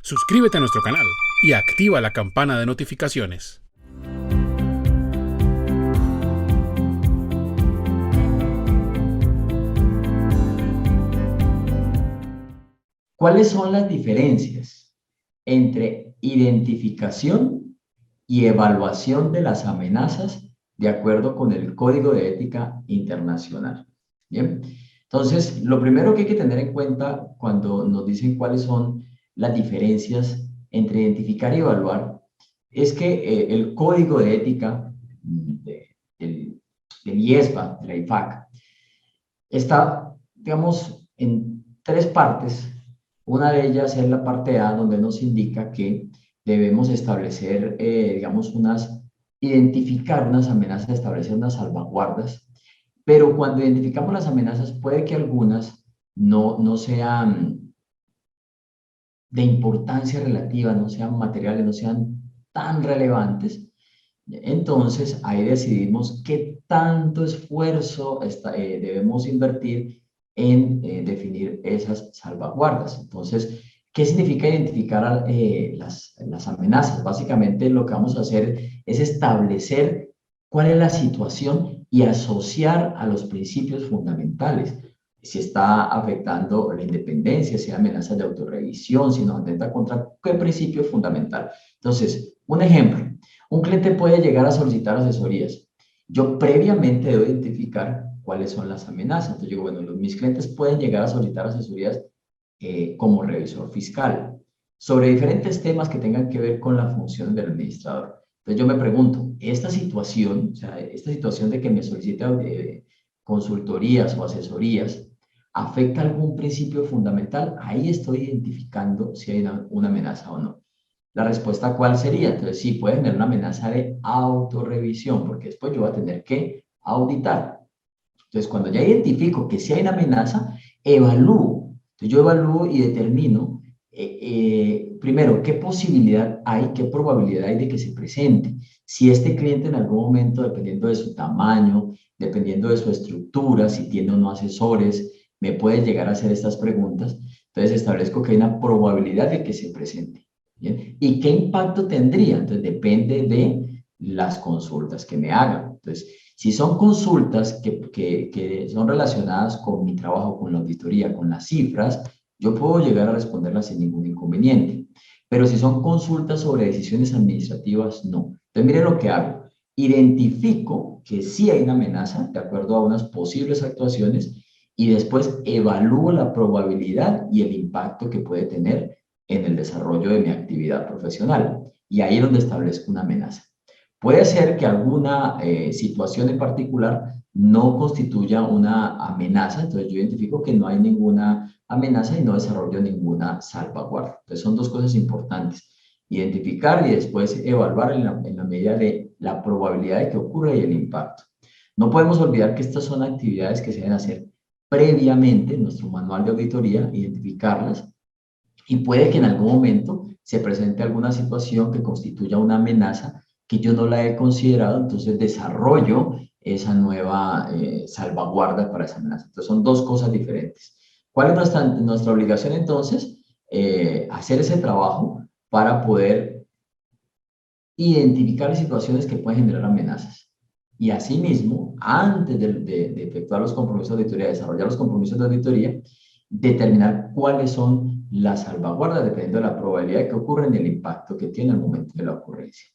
Suscríbete a nuestro canal y activa la campana de notificaciones. ¿Cuáles son las diferencias entre identificación y evaluación de las amenazas de acuerdo con el Código de Ética Internacional? Bien, entonces, lo primero que hay que tener en cuenta cuando nos dicen cuáles son las diferencias entre identificar y evaluar es que el Código de Ética del IESBA, de la IFAC, está, digamos, en tres partes. Una de ellas es la parte A, donde nos indica que debemos establecer, digamos, identificar unas amenazas, establecer unas salvaguardas, pero cuando identificamos las amenazas puede que algunas no sean de importancia relativa, no sean materiales, no sean tan relevantes. Entonces, ahí decidimos qué tanto esfuerzo debemos invertir en definir esas salvaguardas. Entonces, ¿qué significa identificar las amenazas? Básicamente lo que vamos a hacer es establecer cuál es la situación y asociar a los principios fundamentales. Si está afectando la independencia, si hay amenazas de autorrevisión, si nos atenta contra qué principio fundamental. Entonces, un ejemplo. Un cliente puede llegar a solicitar asesorías. Yo previamente debo identificar cuáles son las amenazas. Entonces, digo, bueno, mis clientes pueden llegar a solicitar asesorías como revisor fiscal sobre diferentes temas que tengan que ver con la función del administrador. Entonces, yo me pregunto, esta situación, o sea, esta situación de que me soliciten consultorías o asesorías, ¿afecta algún principio fundamental? Ahí estoy identificando si hay una amenaza o no. La respuesta, ¿cuál sería? Entonces, sí, puede tener una amenaza de autorrevisión, porque después yo voy a tener que auditar. Entonces, cuando ya identifico que sí hay una amenaza, evalúo. Entonces, yo evalúo y determino, primero, qué posibilidad hay, qué probabilidad hay de que se presente. Si este cliente en algún momento, dependiendo de su tamaño, dependiendo de su estructura, si tiene o no asesores, me puede llegar a hacer estas preguntas, entonces establezco que hay una probabilidad de que se presente. ¿Bien? ¿Y qué impacto tendría? Entonces, depende de las consultas que me hagan. Entonces, si son consultas que son relacionadas con mi trabajo, con la auditoría, con las cifras, yo puedo llegar a responderlas sin ningún inconveniente. Pero si son consultas sobre decisiones administrativas, no. Entonces, miren lo que hago. Identifico que sí hay una amenaza de acuerdo a unas posibles actuaciones y después evalúo la probabilidad y el impacto que puede tener en el desarrollo de mi actividad profesional. Y ahí es donde establezco una amenaza. Puede ser que alguna situación en particular no constituya una amenaza, entonces yo identifico que no hay ninguna amenaza y no desarrollo ninguna salvaguarda. Entonces son dos cosas importantes, identificar y después evaluar en la medida de la probabilidad de que ocurra y el impacto. No podemos olvidar que estas son actividades que se deben hacer previamente en nuestro manual de auditoría, identificarlas, y puede que en algún momento se presente alguna situación que constituya una amenaza que yo no la he considerado, entonces desarrollo esa nueva salvaguarda para esa amenaza. Entonces son dos cosas diferentes. ¿Cuál es nuestra obligación entonces? Hacer ese trabajo para poder identificar situaciones que pueden generar amenazas. Y asimismo, antes de efectuar los compromisos de auditoría, desarrollar los compromisos de auditoría, determinar cuáles son las salvaguardas dependiendo de la probabilidad de que ocurra y el impacto que tiene al momento de la ocurrencia.